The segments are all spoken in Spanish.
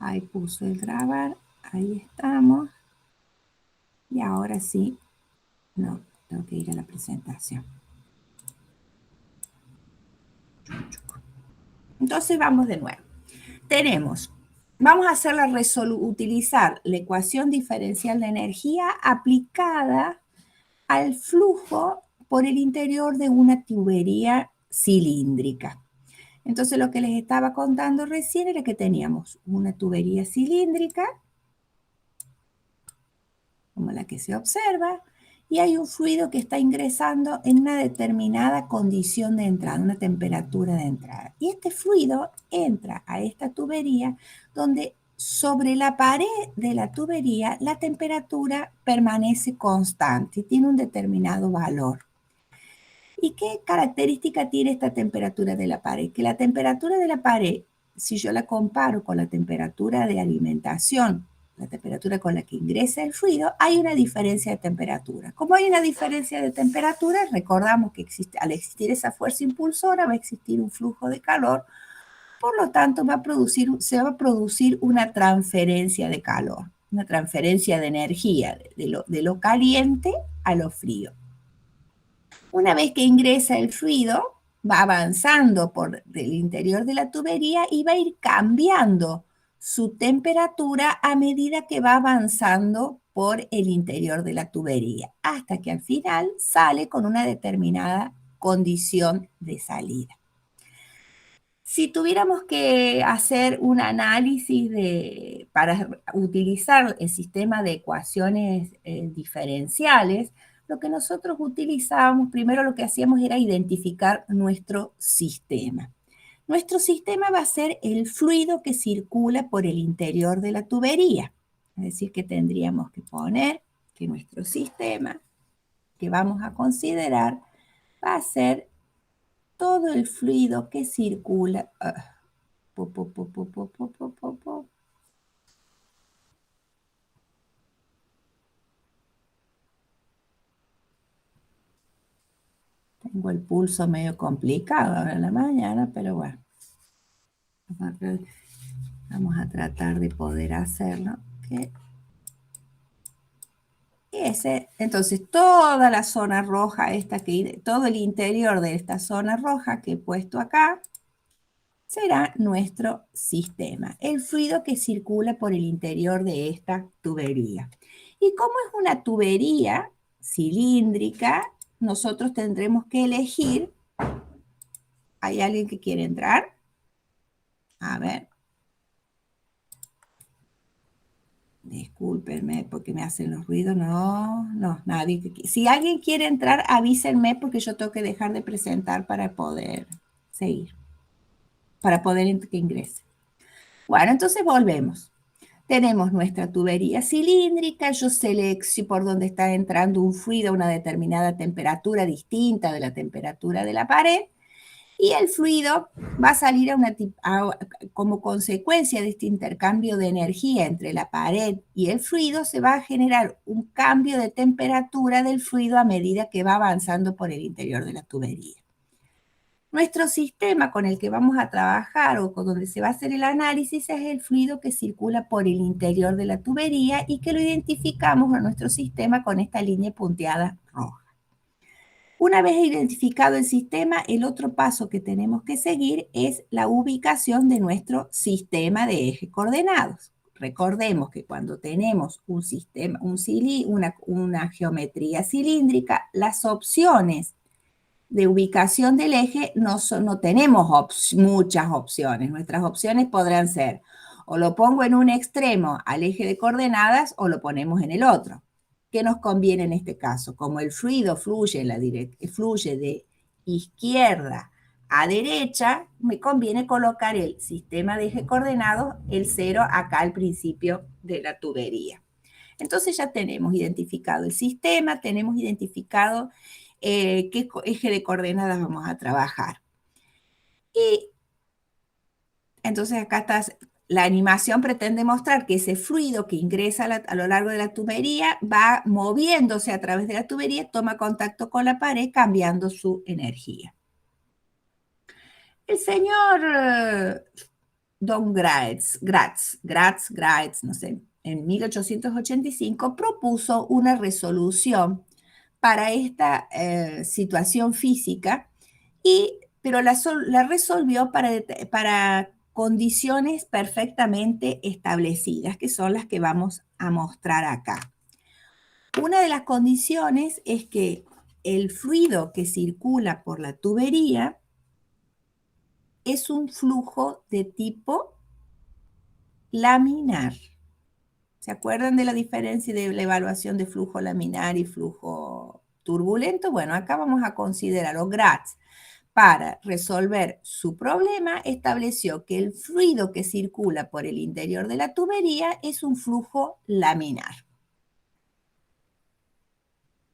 Ahí puso el grabar, ahí estamos. Y ahora sí, no, tengo que ir a la presentación. Entonces vamos de nuevo. Vamos a hacer utilizar la ecuación diferencial de energía aplicada al flujo por el interior de una tubería cilíndrica. Entonces lo que les estaba contando recién era que teníamos una tubería cilíndrica, como la que se observa, y hay un fluido que está ingresando en una determinada condición de entrada, una temperatura de entrada. Y este fluido entra a esta tubería donde sobre la pared de la tubería la temperatura permanece constante, tiene un determinado valor. ¿Y qué característica tiene esta temperatura de la pared? Que la temperatura de la pared, si yo la comparo con la temperatura de alimentación, la temperatura con la que ingresa el fluido, hay una diferencia de temperatura. Como hay una diferencia de temperatura, recordamos que al existir esa fuerza impulsora va a existir un flujo de calor, por lo tanto se va a producir una transferencia de calor, una transferencia de energía de lo caliente a lo frío. Una vez que ingresa el fluido, va avanzando por el interior de la tubería y va a ir cambiando su temperatura a medida que va avanzando por el interior de la tubería, hasta que al final sale con una determinada condición de salida. Si tuviéramos que hacer un análisis para utilizar el sistema de ecuaciones diferenciales, lo que nosotros utilizábamos, primero lo que hacíamos era identificar nuestro sistema. Nuestro sistema va a ser el fluido que circula por el interior de la tubería. Es decir, que tendríamos que poner que nuestro sistema que vamos a considerar va a ser todo el fluido que circula. Tengo el pulso medio complicado ahora en la mañana, pero bueno. Vamos a tratar de poder hacerlo. Entonces, toda la zona roja, todo el interior de esta zona roja que he puesto acá, será nuestro sistema, el fluido que circula por el interior de esta tubería. Y como es una tubería cilíndrica, nosotros tendremos que elegir. ¿Hay alguien que quiere entrar? A ver. Discúlpenme porque me hacen los ruidos. No, nadie. Si alguien quiere entrar, avísenme porque yo tengo que dejar de presentar para poder seguir, para poder que ingrese. Bueno, entonces volvemos. Tenemos nuestra tubería cilíndrica, yo selecciono por donde está entrando un fluido a una determinada temperatura distinta de la temperatura de la pared, y el fluido va a salir como consecuencia de este intercambio de energía entre la pared y el fluido, se va a generar un cambio de temperatura del fluido a medida que va avanzando por el interior de la tubería. Nuestro sistema con el que vamos a trabajar o con donde se va a hacer el análisis es el fluido que circula por el interior de la tubería y que lo identificamos a nuestro sistema con esta línea punteada roja. Una vez identificado el sistema, el otro paso que tenemos que seguir es la ubicación de nuestro sistema de ejes coordenados. Recordemos que cuando tenemos un sistema, una geometría cilíndrica, las opciones de ubicación del eje no tenemos muchas opciones. Nuestras opciones podrán ser o lo pongo en un extremo al eje de coordenadas o lo ponemos en el otro. ¿Qué nos conviene en este caso? Como el fluido fluye de izquierda a derecha, me conviene colocar el sistema de eje coordenado, el 0, acá al principio de la tubería. Entonces ya tenemos identificado el sistema, tenemos identificado qué eje de coordenadas vamos a trabajar. Y entonces acá está, la animación pretende mostrar que ese fluido que ingresa a lo largo de la tubería va moviéndose a través de la tubería, toma contacto con la pared, cambiando su energía. El señor Don Gratz, no sé, en 1885 propuso una resolución para esta situación física, pero la resolvió para condiciones perfectamente establecidas, que son las que vamos a mostrar acá. Una de las condiciones es que el fluido que circula por la tubería es un flujo de tipo laminar. ¿Se acuerdan de la diferencia de la evaluación de flujo laminar y flujo turbulento? Bueno, acá vamos a considerar, o Gratz, para resolver su problema, estableció que el fluido que circula por el interior de la tubería es un flujo laminar.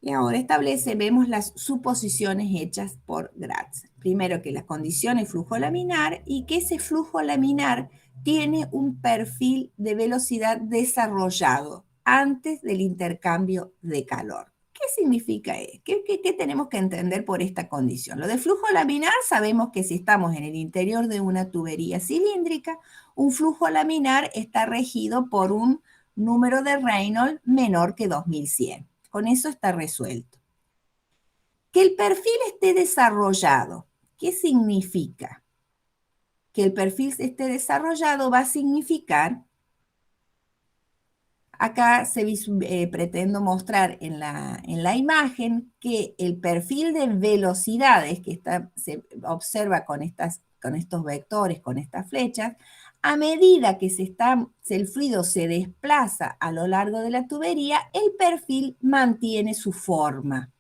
Y ahora vemos las suposiciones hechas por Gratz. Primero, que la condición es flujo laminar y que ese flujo laminar tiene un perfil de velocidad desarrollado antes del intercambio de calor. ¿Qué significa esto? ¿Qué tenemos que entender por esta condición? Lo de flujo laminar sabemos que si estamos en el interior de una tubería cilíndrica, un flujo laminar está regido por un número de Reynolds menor que 2100. Con eso está resuelto. Que el perfil esté desarrollado. ¿Qué significa? Que el perfil esté desarrollado va a significar, acá pretendo mostrar en la imagen que el perfil de velocidades que se observa con estos vectores, con estas flechas, a medida que el fluido se desplaza a lo largo de la tubería, el perfil mantiene su forma.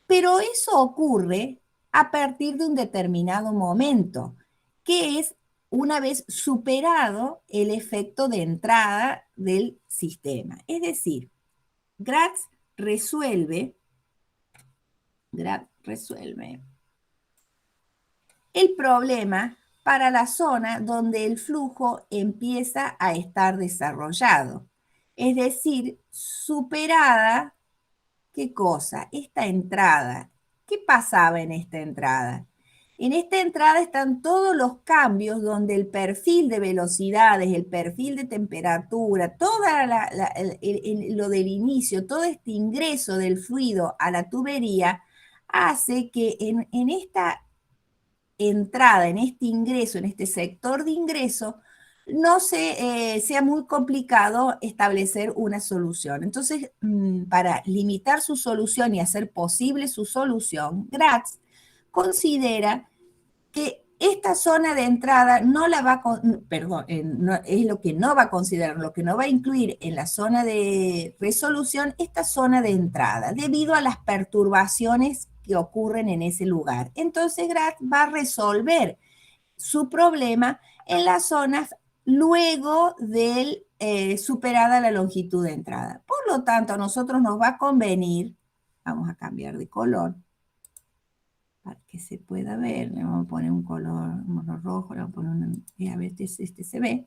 Pero eso ocurre a partir de un determinado momento, que es una vez superado el efecto de entrada del sistema. Es decir, Gratz resuelve el problema para la zona donde el flujo empieza a estar desarrollado. Es decir, superada, ¿qué cosa? Esta entrada. ¿Qué pasaba en esta entrada? En esta entrada están todos los cambios donde el perfil de velocidades, el perfil de temperatura, lo del inicio, todo este ingreso del fluido a la tubería hace que en esta entrada, en este ingreso, en este sector de ingreso, no sea muy complicado establecer una solución. Entonces, para limitar su solución y hacer posible su solución, Gratz considera que esta zona de entrada no la va a, perdón, no, es lo que no va a considerar, lo que no va a incluir en la zona de resolución, esta zona de entrada, debido a las perturbaciones que ocurren en ese lugar. Entonces, Gratz va a resolver su problema en las zonas luego de superada la longitud de entrada. Por lo tanto, a nosotros nos va a convenir, vamos a cambiar de color, para que se pueda ver, le vamos a poner un color rojo, le vamos a poner a ver este se ve.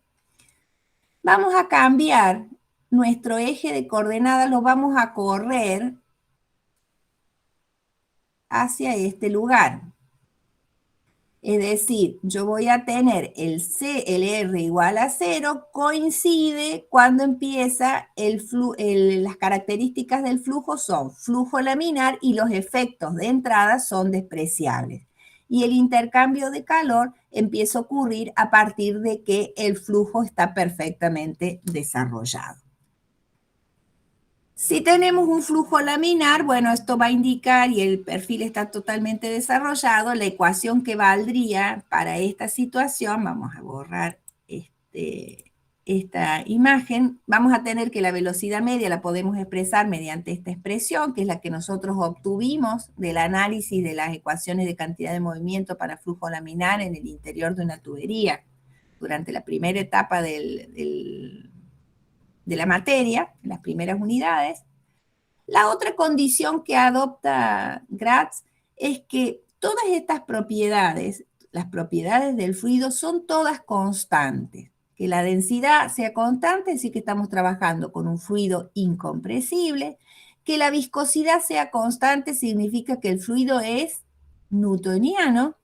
Vamos a cambiar nuestro eje de coordenadas, lo vamos a correr hacia este lugar. Es decir, yo voy a tener el R igual a 0, coincide cuando empieza las características del flujo son flujo laminar y los efectos de entrada son despreciables. Y el intercambio de calor empieza a ocurrir a partir de que el flujo está perfectamente desarrollado. Si tenemos un flujo laminar, bueno, esto va a indicar, y el perfil está totalmente desarrollado, la ecuación que valdría para esta situación, vamos a borrar esta imagen, vamos a tener que la velocidad media la podemos expresar mediante esta expresión, que es la que nosotros obtuvimos del análisis de las ecuaciones de cantidad de movimiento para flujo laminar en el interior de una tubería durante la primera etapa de la materia, en las primeras unidades. La otra condición que adopta Gratz es que todas estas propiedades, las propiedades del fluido, son todas constantes. Que la densidad sea constante, es decir, que estamos trabajando con un fluido incompresible. Que la viscosidad sea constante significa que el fluido es newtoniano.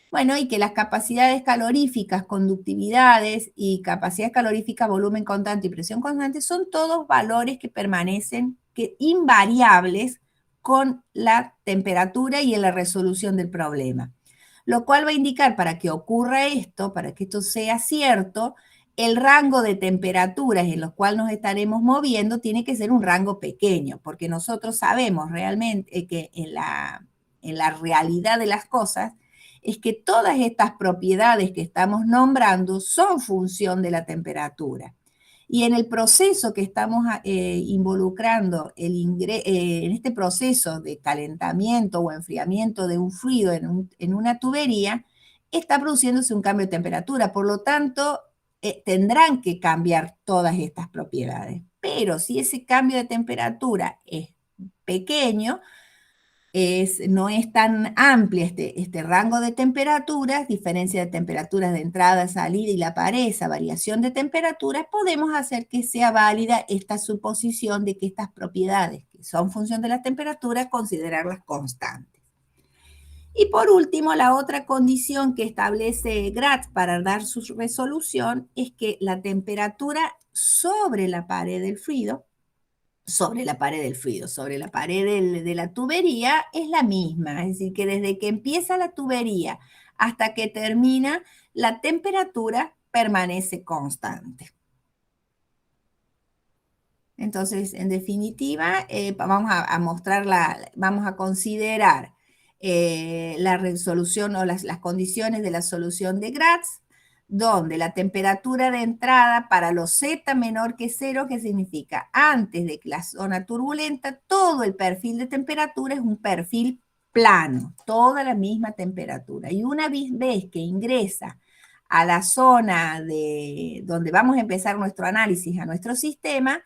Bueno, y que las capacidades caloríficas, conductividades y capacidades caloríficas, volumen constante y presión constante son todos valores que permanecen invariables con la temperatura y en la resolución del problema. Lo cual va a indicar para que ocurra esto, para que esto sea cierto, el rango de temperaturas en los cuales nos estaremos moviendo tiene que ser un rango pequeño, porque nosotros sabemos realmente que en la realidad de las cosas, es que todas estas propiedades que estamos nombrando son función de la temperatura. Y en el proceso que estamos involucrando, en este proceso de calentamiento o enfriamiento de un fluido en una tubería, está produciéndose un cambio de temperatura. Por lo tanto, tendrán que cambiar todas estas propiedades. Pero si ese cambio de temperatura es pequeño, no es tan amplio este rango de temperaturas, diferencia de temperaturas de entrada, salida y la pared, esa variación de temperaturas, podemos hacer que sea válida esta suposición de que estas propiedades, que son función de la temperatura, considerarlas constantes. Y por último, la otra condición que establece Gratz para dar su resolución es que la temperatura sobre la pared del fluido sobre la pared del fluido, sobre la pared de la tubería, es la misma. Es decir, que desde que empieza la tubería hasta que termina, la temperatura permanece constante. Entonces, en definitiva, vamos a mostrar vamos a considerar la resolución o las condiciones de la solución de Gratz, donde la temperatura de entrada para los Z menor que 0, que significa antes de que la zona turbulenta, todo el perfil de temperatura es un perfil plano, toda la misma temperatura. Y una vez que ingresa a la zona donde vamos a empezar nuestro análisis a nuestro sistema,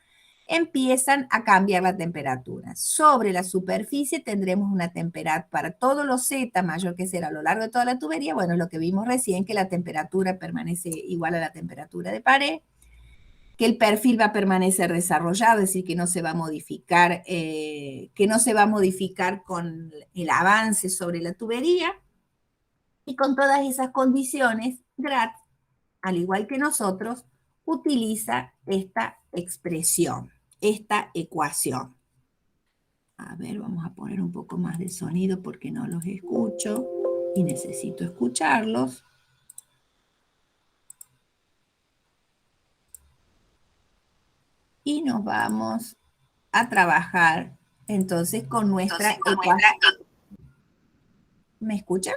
empiezan a cambiar la temperatura. Sobre la superficie tendremos una temperatura para todos los Z mayor que 0 a lo largo de toda la tubería. Bueno, lo que vimos recién, que la temperatura permanece igual a la temperatura de pared, que el perfil va a permanecer desarrollado, es decir, que no se va a modificar, con el avance sobre la tubería. Y con todas esas condiciones, Gratz, al igual que nosotros, utiliza esta expresión, esta ecuación. A ver, vamos a poner un poco más de sonido porque no los escucho y necesito escucharlos. Y nos vamos a trabajar entonces con nuestra ecuación. ¿Me escuchan?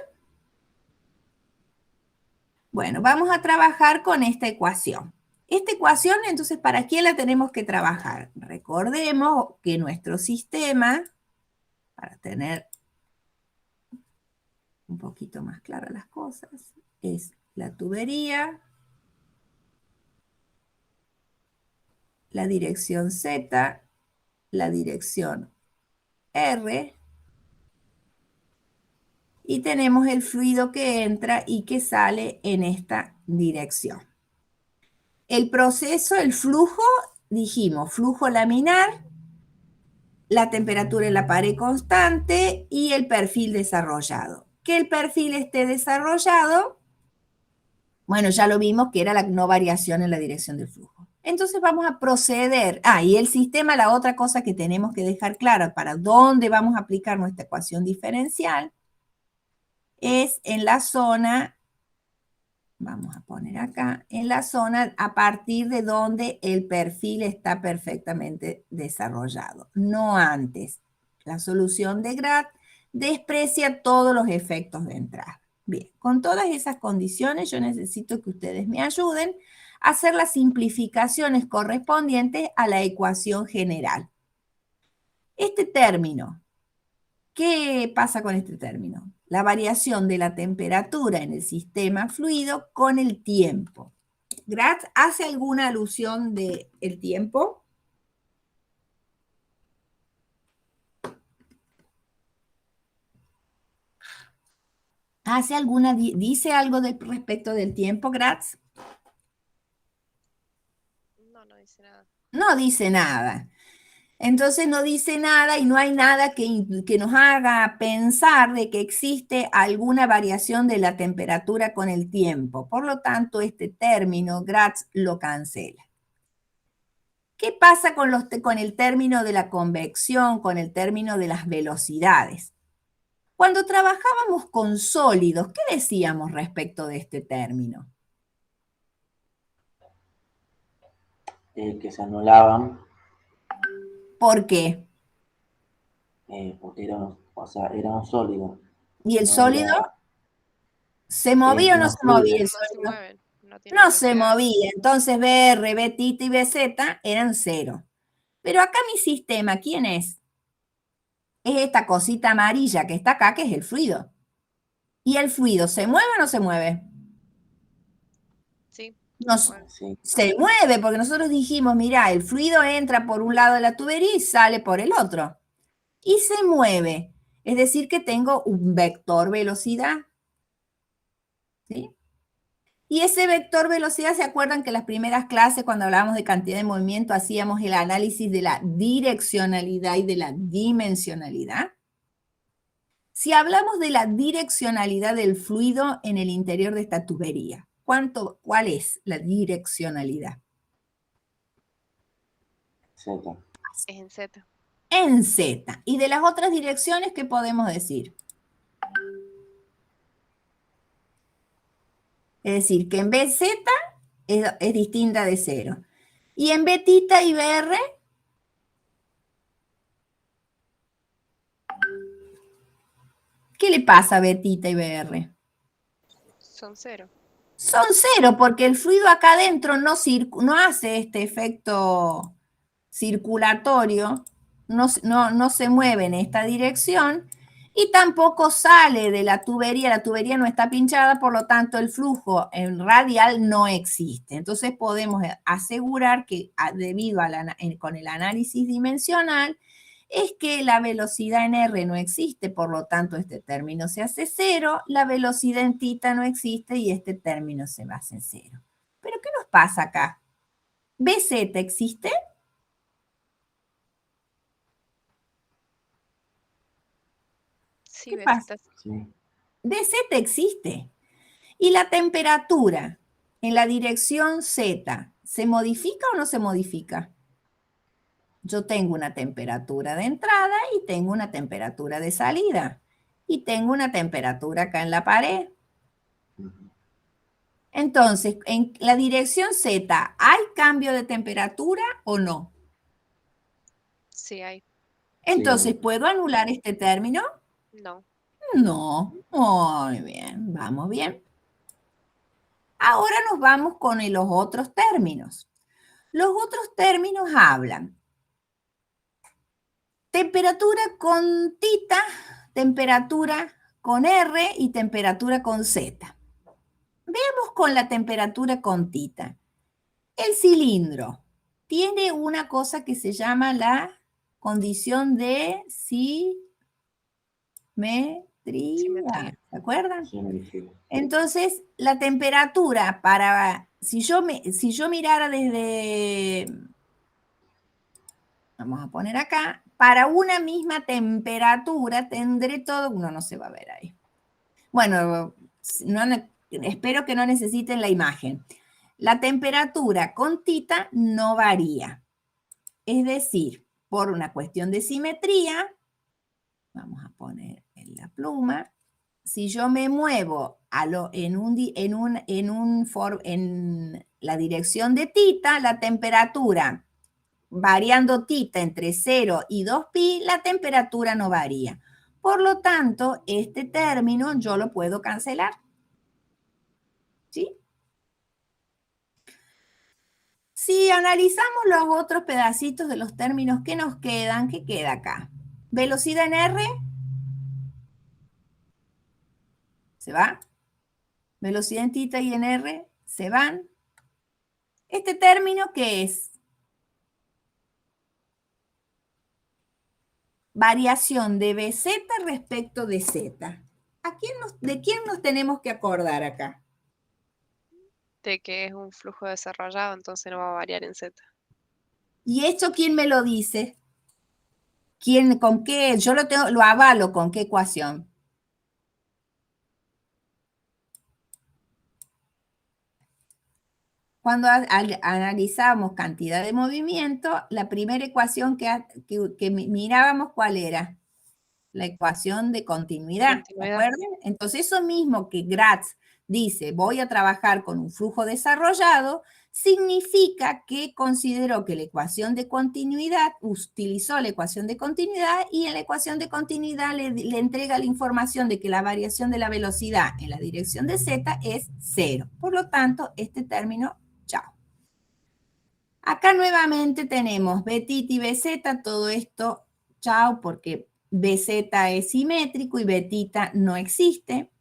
Bueno, vamos a trabajar con esta ecuación. Esta ecuación, entonces, ¿para qué la tenemos que trabajar? Recordemos que nuestro sistema, para tener un poquito más claras las cosas, es la tubería, la dirección Z, la dirección R, y tenemos el fluido que entra y que sale en esta dirección. El proceso, el flujo, dijimos, flujo laminar, la temperatura en la pared constante y el perfil desarrollado. Que el perfil esté desarrollado, bueno, ya lo vimos que era la no variación en la dirección del flujo. Entonces vamos a proceder. Y el sistema, la otra cosa que tenemos que dejar clara para dónde vamos a aplicar nuestra ecuación diferencial, es en la zona, vamos a poner acá, en la zona a partir de donde el perfil está perfectamente desarrollado, no antes. La solución de Gratz desprecia todos los efectos de entrada. Bien, con todas esas condiciones yo necesito que ustedes me ayuden a hacer las simplificaciones correspondientes a la ecuación general. Este término, ¿qué pasa con este término? La variación de la temperatura en el sistema fluido con el tiempo. ¿Gratz hace alguna alusión del tiempo? ¿Dice algo respecto del tiempo, Gratz? No, no dice nada. No dice nada. Entonces no dice nada y no hay nada que nos haga pensar de que existe alguna variación de la temperatura con el tiempo. Por lo tanto, este término Gratz lo cancela. ¿Qué pasa con el término de la convección, con el término de las velocidades? Cuando trabajábamos con sólidos, ¿qué decíamos respecto de este término? Que se anulaban, ¿Por qué? porque era un sólido, ¿Y el no sólido era se movía o no un se movía fluido. el No se sólido? mueven, no tiene No se velocidad. movía. Entonces BR, Beta y BZ eran cero. Pero acá mi sistema, ¿quién es? Es esta cosita amarilla que está acá, que es el fluido. ¿Y el fluido se mueve o no se mueve? Sí, se Nos, mueve. Sí, se mueve porque nosotros dijimos, mira, el fluido entra por un lado de la tubería y sale por el otro. Y se mueve. Es decir, que tengo un vector velocidad. ¿Sí? Y ese vector velocidad, ¿se acuerdan que en las primeras clases, cuando hablábamos de cantidad de movimiento, hacíamos el análisis de la direccionalidad y de la dimensionalidad? Si hablamos de la direccionalidad del fluido en el interior de esta tubería, ¿cuál es la direccionalidad? Z. Es en Z. En Z. ¿Y de las otras direcciones qué podemos decir? Es decir, que en BZ es distinta de cero. Y en betita y BR, ¿qué le pasa a betita y BR? Son cero. Son cero, porque el fluido acá adentro no hace este efecto circulatorio, no se mueve en esta dirección y tampoco sale de la tubería no está pinchada, por lo tanto el flujo en radial no existe. Entonces podemos asegurar que debido con el análisis dimensional, es que la velocidad en R no existe, por lo tanto este término se hace cero, la velocidad en tita no existe y este término se hace cero. ¿Pero qué nos pasa acá? ¿BZ existe? Sí, ¿Qué pasa? Besita. Sí. BZ existe. ¿Y la temperatura en la dirección Z se modifica o no se modifica? Yo tengo una temperatura de entrada y tengo una temperatura de salida. Y tengo una temperatura acá en la pared. Entonces, en la dirección Z, ¿hay cambio de temperatura o no? Sí hay. Entonces, Sí. ¿puedo anular este término? No. No. Muy bien, vamos bien. Ahora nos vamos con los otros términos. Los otros términos hablan temperatura con tita, temperatura con R y temperatura con Z. Veamos con la temperatura con tita. El cilindro tiene una cosa que se llama la condición de simetría. ¿Se acuerdan? Sí, me dice. Entonces, la temperatura si yo mirara desde, vamos a poner acá, para una misma temperatura tendré todo, uno no se va a ver ahí. Bueno, espero que no necesiten la imagen. La temperatura con tita no varía. Es decir, por una cuestión de simetría, vamos a poner en la pluma, si yo me muevo en la dirección de tita, la temperatura, variando tita entre 0 y 2pi, la temperatura no varía. Por lo tanto, este término yo lo puedo cancelar. ¿Sí? Si analizamos los otros pedacitos de los términos que nos quedan, ¿qué queda acá? Velocidad en R, se va. Velocidad en tita y en R, se van. ¿Este término qué es? Variación de BZ respecto de Z. ¿De quién nos tenemos que acordar acá? De que es un flujo desarrollado, entonces no va a variar en Z. ¿Y esto quién me lo dice? ¿Quién, con qué? Yo lo avalo con qué ecuación. Cuando analizamos cantidad de movimiento, la primera ecuación que mirábamos, ¿cuál era? La ecuación de continuidad, ¿de acuerdo? Entonces, eso mismo que Gratz dice, voy a trabajar con un flujo desarrollado, significa que consideró que la ecuación de continuidad, utilizó la ecuación de continuidad y en la ecuación de continuidad le entrega la información de que la variación de la velocidad en la dirección de z es 0. Por lo tanto, este término, chao. Acá nuevamente tenemos betita y bz, todo esto, chao, porque bz es simétrico y betita no existe.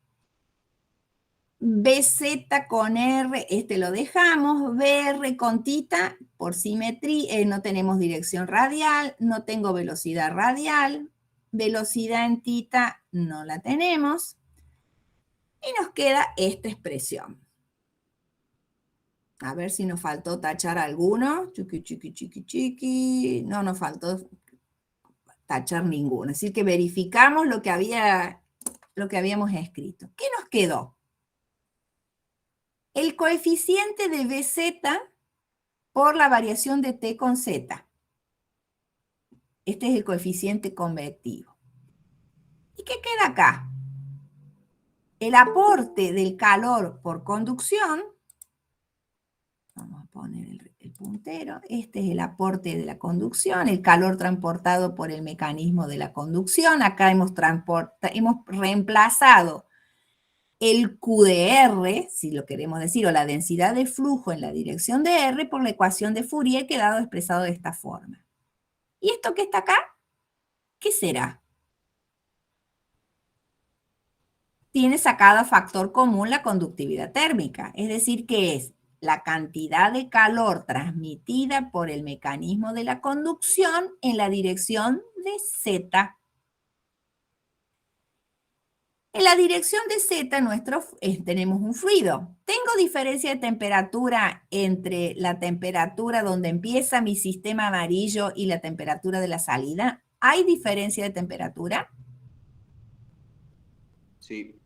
BZ con R, este lo dejamos. BR con tita, por simetría, no tenemos dirección radial, no tengo velocidad radial. Velocidad en tita no la tenemos. Y nos queda esta expresión. A ver si nos faltó tachar alguno. Chiqui, chiqui, chiqui, chiqui. No nos faltó tachar ninguno. Así que verificamos lo que habíamos escrito. ¿Qué nos quedó? El coeficiente de BZ por la variación de T con Z. Este es el coeficiente convectivo. ¿Y qué queda acá? El aporte del calor por conducción. Vamos a poner el puntero. Este es el aporte de la conducción, el calor transportado por el mecanismo de la conducción. Acá hemos reemplazado el QDR, si lo queremos decir, o la densidad de flujo en la dirección de R por la ecuación de Fourier, quedado expresado de esta forma. ¿Y esto que está acá? ¿Qué será? Tiene sacado factor común la conductividad térmica, es decir, que es la cantidad de calor transmitida por el mecanismo de la conducción en la dirección de Z. En la dirección de Z tenemos un fluido. ¿Tengo diferencia de temperatura entre la temperatura donde empieza mi sistema amarillo y la temperatura de la salida? ¿Hay diferencia de temperatura? Sí.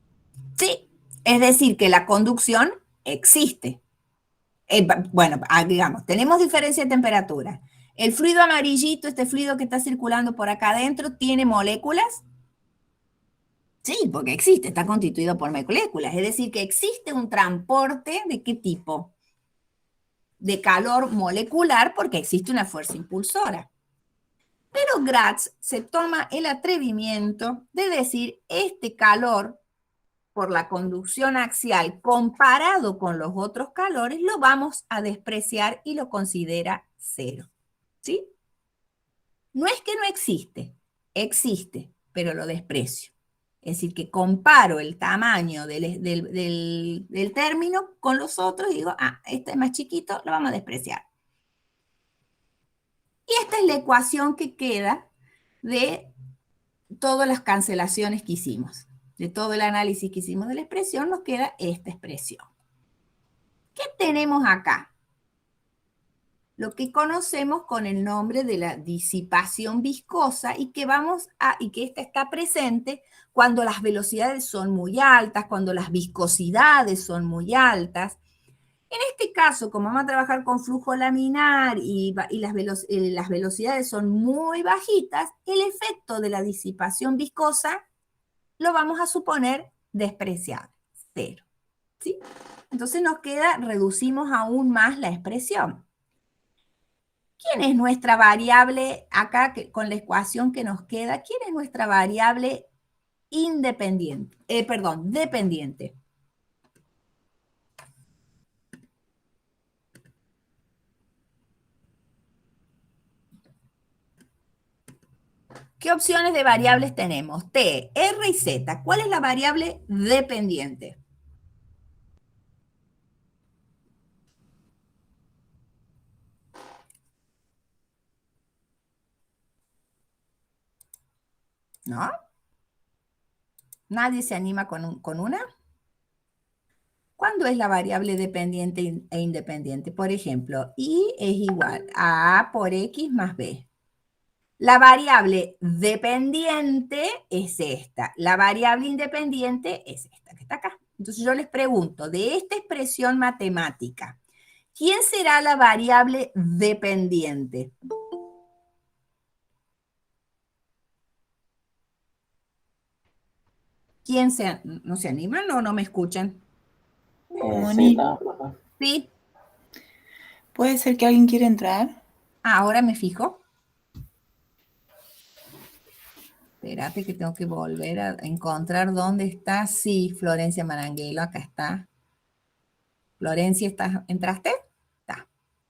Sí, es decir, que la conducción existe. Bueno, digamos, tenemos diferencia de temperatura. El fluido amarillito, este fluido que está circulando por acá adentro, ¿tiene moléculas? Sí, porque existe, está constituido por moléculas. Es decir, que existe un transporte ¿de qué tipo? De calor molecular porque existe una fuerza impulsora. Pero Gratz se toma el atrevimiento de decir este calor por la conducción axial comparado con los otros calores, lo vamos a despreciar y lo considera 0. ¿Sí? No es que no existe, existe, pero lo desprecio. Es decir, que comparo el tamaño del término con los otros y digo, este es más chiquito, lo vamos a despreciar. Y esta es la ecuación que queda de todas las cancelaciones que hicimos. De todo el análisis que hicimos de la expresión, nos queda esta expresión. ¿Qué tenemos acá? Lo que conocemos con el nombre de la disipación viscosa y que esta está presente cuando las velocidades son muy altas, cuando las viscosidades son muy altas. En este caso, como vamos a trabajar con flujo laminar y las velocidades son muy bajitas, el efecto de la disipación viscosa lo vamos a suponer despreciable, 0. ¿Sí? Entonces reducimos aún más la expresión. ¿Quién es nuestra variable acá con la ecuación que nos queda? ¿Quién es nuestra variable dependiente? ¿Qué opciones de variables tenemos? T, R y Z. ¿Cuál es la variable dependiente? ¿No? ¿Nadie se anima con una? ¿Cuándo es la variable dependiente e independiente? Por ejemplo, Y es igual a A por X más B. La variable dependiente es esta. La variable independiente es esta que está acá. Entonces yo les pregunto, de esta expresión matemática, ¿quién será la variable dependiente? ¿Quién no se animan o no me escuchan? Moni, Z, profe. ¿Sí? ¿puede ser que alguien quiera entrar? Ahora me fijo. Espérate que tengo que volver a encontrar dónde está. Sí, Florencia Maranguelo, acá está. Florencia, ¿entraste? Está.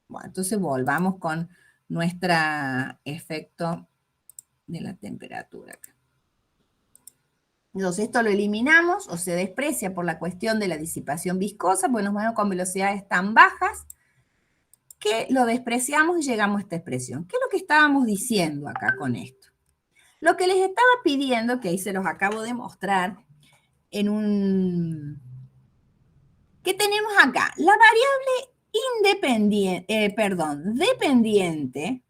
Bueno, entonces volvamos con nuestro efecto de la temperatura acá. Entonces esto lo eliminamos o se desprecia por la cuestión de la disipación viscosa, porque nos movemos con velocidades tan bajas que lo despreciamos y llegamos a esta expresión. ¿Qué es lo que estábamos diciendo acá con esto? Lo que les estaba pidiendo, que ahí se los acabo de mostrar, en un... ¿Qué tenemos acá? La variable dependiente,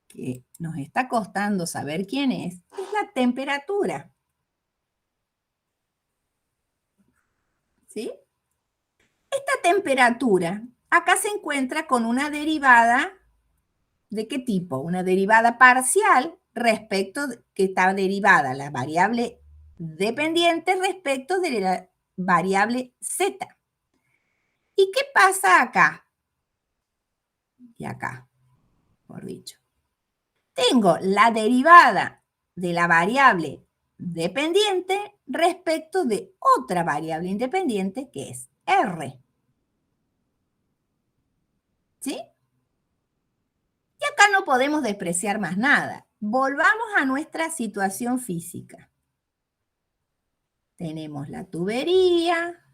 que nos está costando saber quién es la temperatura. ¿Sí? Esta temperatura acá se encuentra con una derivada, ¿de qué tipo? Una derivada parcial respecto, que está derivada la variable dependiente respecto de la variable z. ¿Y qué pasa acá? Y acá, por dicho. Tengo la derivada de la variable dependiente respecto de otra variable independiente que es r. ¿Sí? Y acá no podemos despreciar más nada. Volvamos a nuestra situación física. Tenemos la tubería,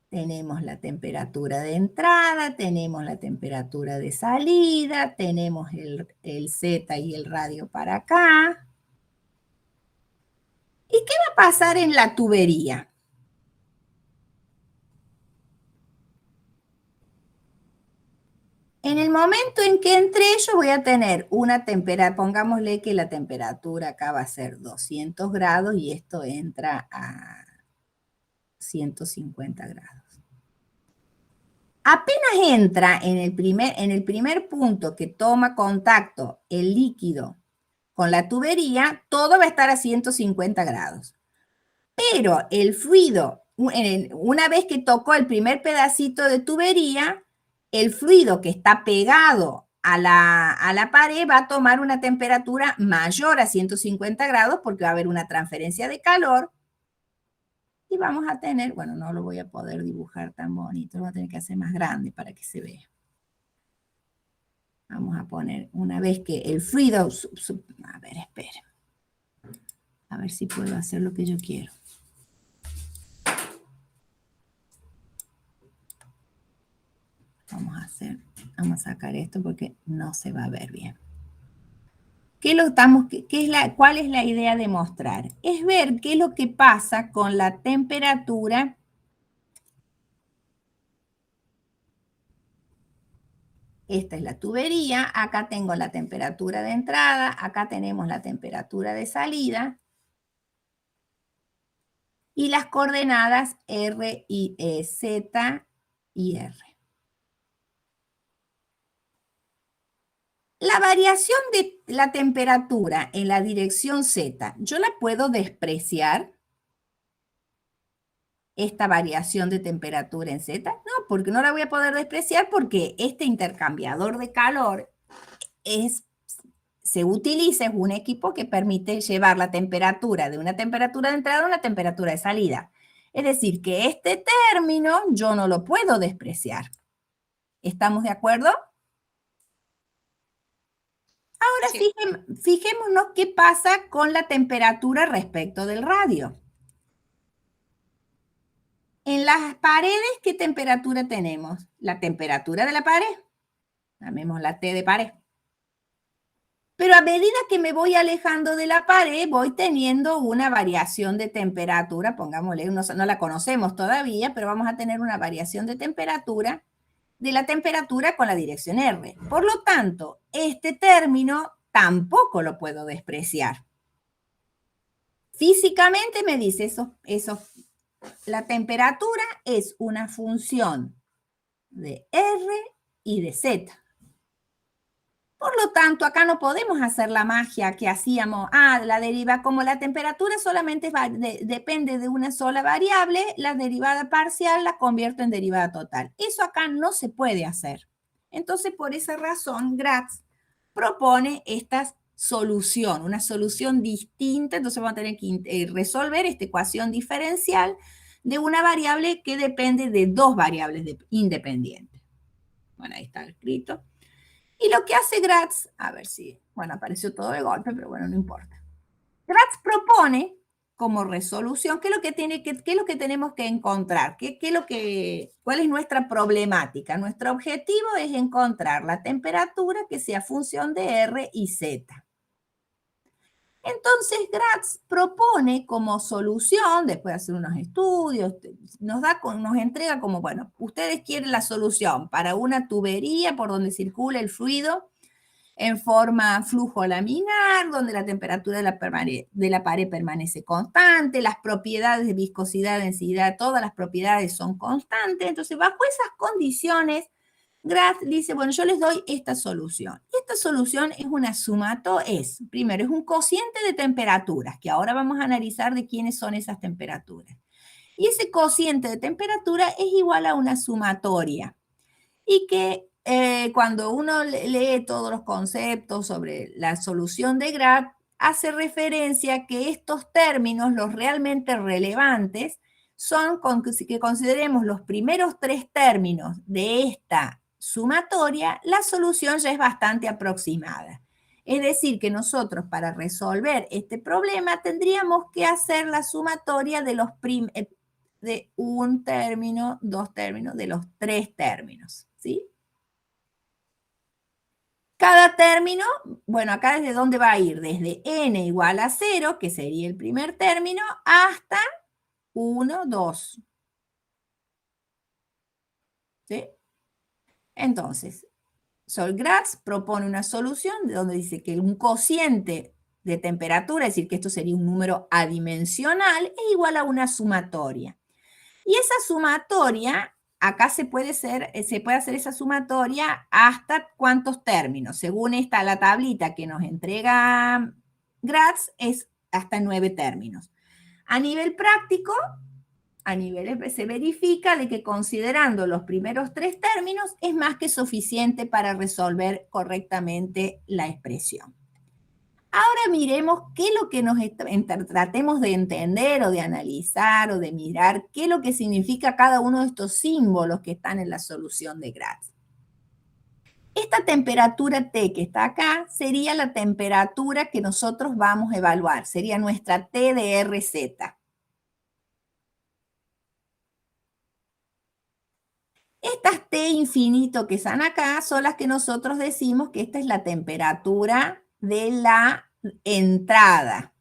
tenemos la temperatura de entrada, tenemos la temperatura de salida, tenemos el Z y el radio para acá. ¿Y qué va a pasar en la tubería? En el momento en que entre yo voy a tener una temperatura, pongámosle que la temperatura acá va a ser 200 grados y esto entra a 150 grados. Apenas entra en el primer punto que toma contacto el líquido con la tubería, todo va a estar a 150 grados. Pero el fluido, una vez que tocó el primer pedacito de tubería, el fluido que está pegado a la pared va a tomar una temperatura mayor a 150 grados porque va a haber una transferencia de calor y vamos a tener, bueno, no lo voy a poder dibujar tan bonito, lo voy a tener que hacer más grande para que se vea. Vamos a poner, una vez que el fluido, a ver, esperen. A ver si puedo hacer lo que yo quiero. Vamos a sacar esto porque no se va a ver bien. ¿Cuál es la idea de mostrar? Es ver qué es lo que pasa con la temperatura Esta es la tubería, acá tengo la temperatura de entrada, acá tenemos la temperatura de salida y las coordenadas R y Z y R. La variación de la temperatura en la dirección Z, ¿yo la puedo despreciar? Esta variación de temperatura en Z, no, porque no la voy a poder despreciar porque este intercambiador de calor se utiliza, es un equipo que permite llevar la temperatura de una temperatura de entrada a una temperatura de salida. Es decir, que este término yo no lo puedo despreciar. ¿Estamos de acuerdo? Ahora Sí. fijémonos qué pasa con la temperatura respecto del radio. En las paredes, ¿qué temperatura tenemos? La temperatura de la pared. Llamemos la T de pared. Pero a medida que me voy alejando de la pared, voy teniendo una variación de temperatura, pongámosle, no la conocemos todavía, pero vamos a tener una variación de temperatura, de la temperatura con la dirección R. Por lo tanto, este término tampoco lo puedo despreciar. Físicamente me dice la temperatura es una función de R y de Z. Por lo tanto, acá no podemos hacer la magia que hacíamos, la deriva, como la temperatura solamente depende de una sola variable, la derivada parcial la convierto en derivada total. Eso acá no se puede hacer. Entonces, por esa razón, Gratz propone esta solución, una solución distinta. Entonces, vamos a tener que resolver esta ecuación diferencial de una variable que depende de dos variables independientes. Bueno, ahí está escrito. Y lo que hace Gratz, a ver si, bueno, apareció todo de golpe, pero bueno, no importa. Gratz propone como resolución, ¿qué es lo que tenemos que encontrar? ¿Cuál es nuestra problemática? Nuestro objetivo es encontrar la temperatura que sea función de R y Z. Entonces, Gratz propone como solución, después de hacer unos estudios, nos entrega como, bueno, ustedes quieren la solución para una tubería por donde circula el fluido en forma flujo laminar, donde la temperatura de la pared permanece constante, las propiedades de viscosidad, densidad, todas las propiedades son constantes. Entonces, bajo esas condiciones, Gratz dice, bueno, yo les doy esta solución. Esta solución es una primero, es un cociente de temperaturas, que ahora vamos a analizar de quiénes son esas temperaturas. Y ese cociente de temperatura es igual a una sumatoria. Y que cuando uno lee todos los conceptos sobre la solución de Gratz, hace referencia a que estos términos, los realmente relevantes, son que consideremos los primeros tres términos de esta sumatoria, la solución ya es bastante aproximada. Es decir, que nosotros para resolver este problema tendríamos que hacer la sumatoria de un término, dos términos, de los tres términos, ¿sí? Cada término, bueno, acá desde dónde va a ir, desde n igual a 0, que sería el primer término, hasta 1, 2. ¿Sí? Entonces, Gratz propone una solución de donde dice que un cociente de temperatura, es decir, que esto sería un número adimensional, es igual a una sumatoria. Y esa sumatoria, acá se puede hacer esa sumatoria hasta cuántos términos. Según la tablita que nos entrega Gratz, es hasta 9 términos. A nivel práctico, se verifica de que considerando los primeros 3 términos es más que suficiente para resolver correctamente la expresión. Ahora miremos qué es lo que tratemos de entender o de analizar o de mirar qué es lo que significa cada uno de estos símbolos que están en la solución de Gratz. Esta temperatura T que está acá sería la temperatura que nosotros vamos a evaluar, sería nuestra T de RZ. Estas T infinito que están acá son las que nosotros decimos que esta es la temperatura de la entrada.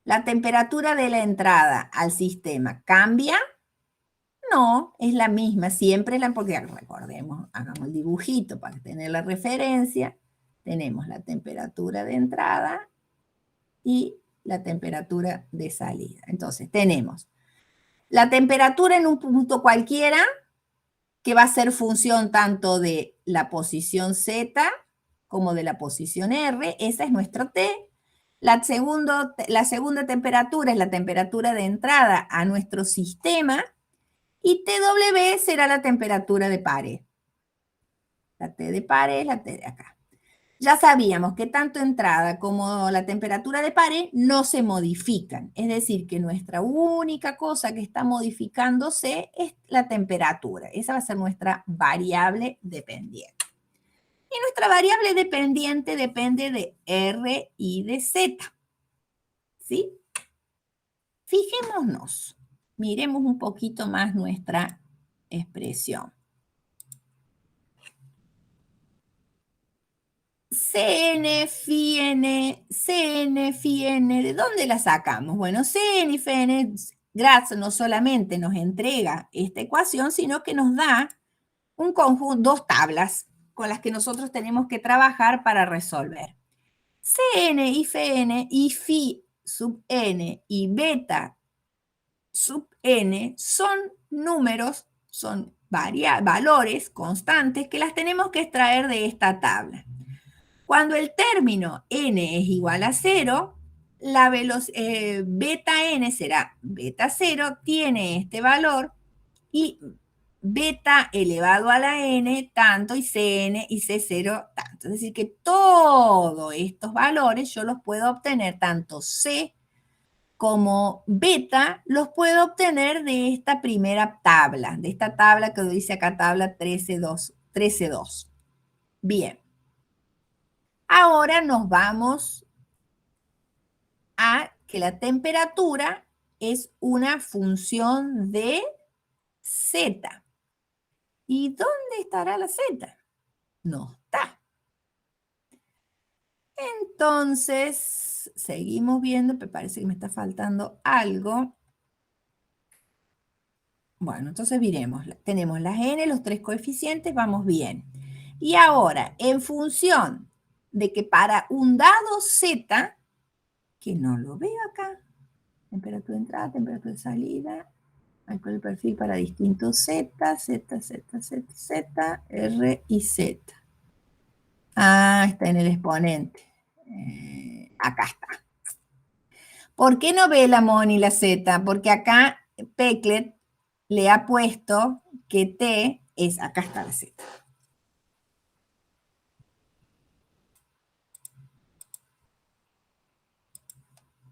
¿La temperatura de la entrada al sistema cambia? No, es la misma, siempre porque recordemos, hagamos el dibujito para tener la referencia. Tenemos la temperatura de entrada y la temperatura de salida. Entonces, tenemos la temperatura en un punto cualquiera, que va a ser función tanto de la posición Z como de la posición R. Esa es nuestra T. La segunda temperatura es la temperatura de entrada a nuestro sistema. Y TW será la temperatura de pared. La T de pared es la T de acá. Ya sabíamos que tanto entrada como la temperatura de pared no se modifican. Es decir, que nuestra única cosa que está modificándose es la temperatura. Esa va a ser nuestra variable dependiente. Y nuestra variable dependiente depende de R y de Z. ¿Sí? Fijémonos. Miremos un poquito más nuestra expresión. CN, phi n, ¿de dónde la sacamos? Bueno, CN y phi Gratz no solamente nos entrega esta ecuación, sino que nos da un conjunto, dos tablas. con las que nosotros tenemos que trabajar para resolver. Cn y Fn y Phi sub n y beta sub n son números, son valores constantes que las tenemos que extraer de esta tabla. Cuando el término n es igual a 0, la beta n será beta 0, tiene este valor, y beta elevado a la n tanto, y Cn y C0 tanto. Es decir, que todos estos valores yo los puedo obtener, tanto C como beta, los puedo obtener de esta primera tabla, de esta tabla que dice acá tabla 13.2. 13.2. Bien. Ahora nos vamos a que la temperatura es una función de Z. ¿Y dónde estará la Z? No está. Entonces, seguimos viendo, me parece que me está faltando algo. Bueno, entonces miremos. Tenemos las n, los tres coeficientes, vamos bien. Y ahora, en función de que para un dado z, que no lo veo acá, temperatura de entrada, temperatura de salida, con el perfil para distintos z, R y Z. Ah, está en el exponente. Acá está. ¿Por qué no ve la Moni la Z? Porque acá Peclet le ha puesto que T es, acá está la Z.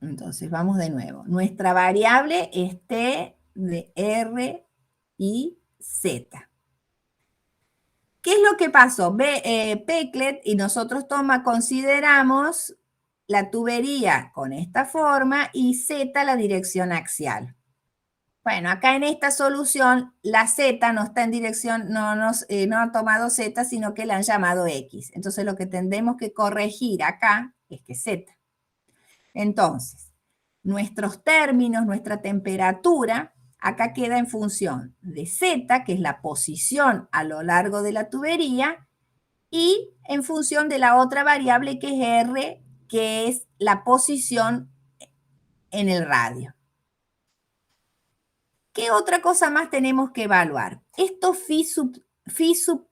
Entonces vamos de nuevo. Nuestra variable es T de R y Z. ¿Qué es lo que pasó? Peclet y nosotros consideramos la tubería con esta forma y Z la dirección axial. Bueno, acá en esta solución la Z no está en dirección, no ha tomado Z, sino que la han llamado X. Entonces lo que tendremos que corregir acá es que Z. Entonces, nuestros términos, nuestra temperatura, acá queda en función de Z, que es la posición a lo largo de la tubería, y en función de la otra variable que es R, que es la posición en el radio. ¿Qué otra cosa más tenemos que evaluar? Estos phi sub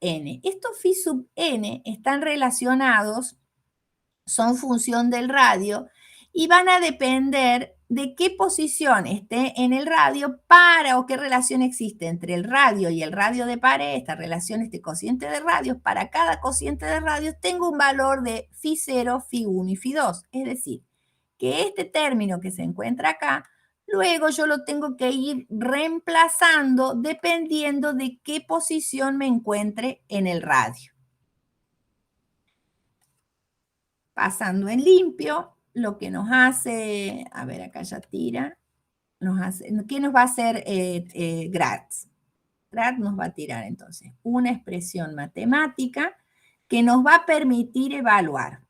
n. Estos phi sub n están relacionados, son función del radio, y van a depender de qué posición esté en el radio o qué relación existe entre el radio y el radio de pared, esta relación, este cociente de radios. Para cada cociente de radios tengo un valor de phi 0, phi 1 y phi 2. Es decir, que este término que se encuentra acá, luego yo lo tengo que ir reemplazando dependiendo de qué posición me encuentre en el radio. Pasando en limpio, lo que nos hace, a ver, acá ya tira, ¿qué nos va a hacer Gratz? Gratz nos va a tirar entonces una expresión matemática que nos va a permitir evaluar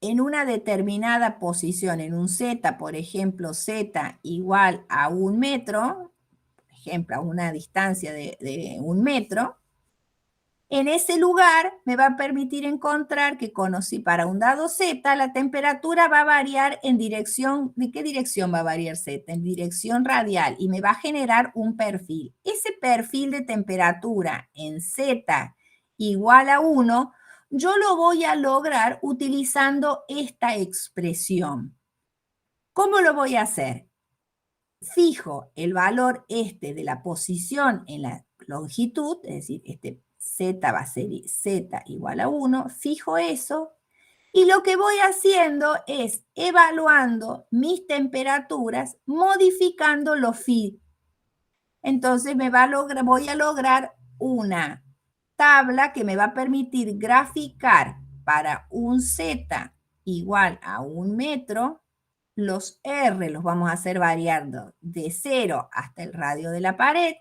en una determinada posición, en un Z, por ejemplo, Z igual a 1 metro, por ejemplo, a una distancia de 1 metro, en ese lugar me va a permitir encontrar que para un dado Z, la temperatura va a variar en dirección, ¿de qué dirección va a variar Z? En dirección radial, y me va a generar un perfil. Ese perfil de temperatura en Z igual a 1, yo lo voy a lograr utilizando esta expresión. ¿Cómo lo voy a hacer? Fijo el valor de la posición en la longitud, es decir, Z va a ser Z igual a 1, fijo eso, y lo que voy haciendo es evaluando mis temperaturas, modificando los phi. Entonces voy a lograr una tabla que me va a permitir graficar para un Z igual a 1 metro, los R los vamos a hacer variando de 0 hasta el radio de la pared.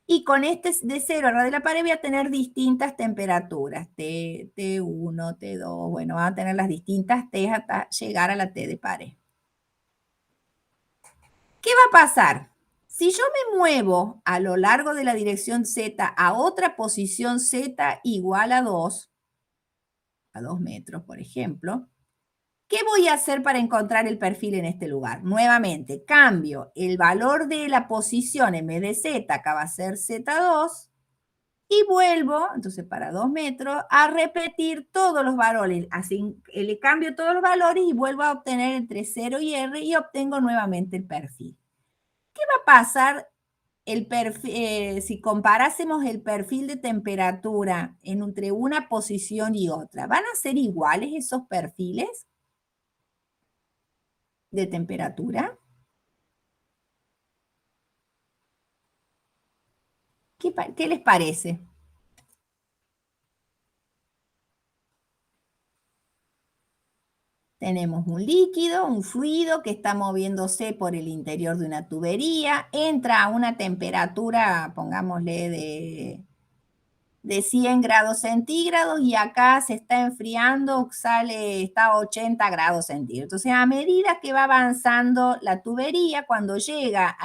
Y con este de 0 al radio de la pared voy a tener distintas temperaturas, T1, T2, bueno, van a tener las distintas T hasta llegar a la T de pared. ¿Qué va a pasar? Si yo me muevo a lo largo de la dirección Z a otra posición Z igual a 2 metros, por ejemplo, ¿qué voy a hacer para encontrar el perfil en este lugar? Nuevamente, cambio el valor de la posición en vez de Z, acá va a ser Z2, y vuelvo, entonces para 2 metros, a repetir todos los valores. Así le cambio todos los valores y vuelvo a obtener entre 0 y R y obtengo nuevamente el perfil. ¿Qué va a pasar si comparásemos el perfil de temperatura entre una posición y otra? ¿Van a ser iguales esos perfiles de temperatura? ¿Qué les parece? Tenemos un líquido, un fluido que está moviéndose por el interior de una tubería, entra a una temperatura, pongámosle de 100 grados centígrados y acá se está enfriando, está a 80 grados centígrados. Entonces, a medida que va avanzando la tubería, cuando llega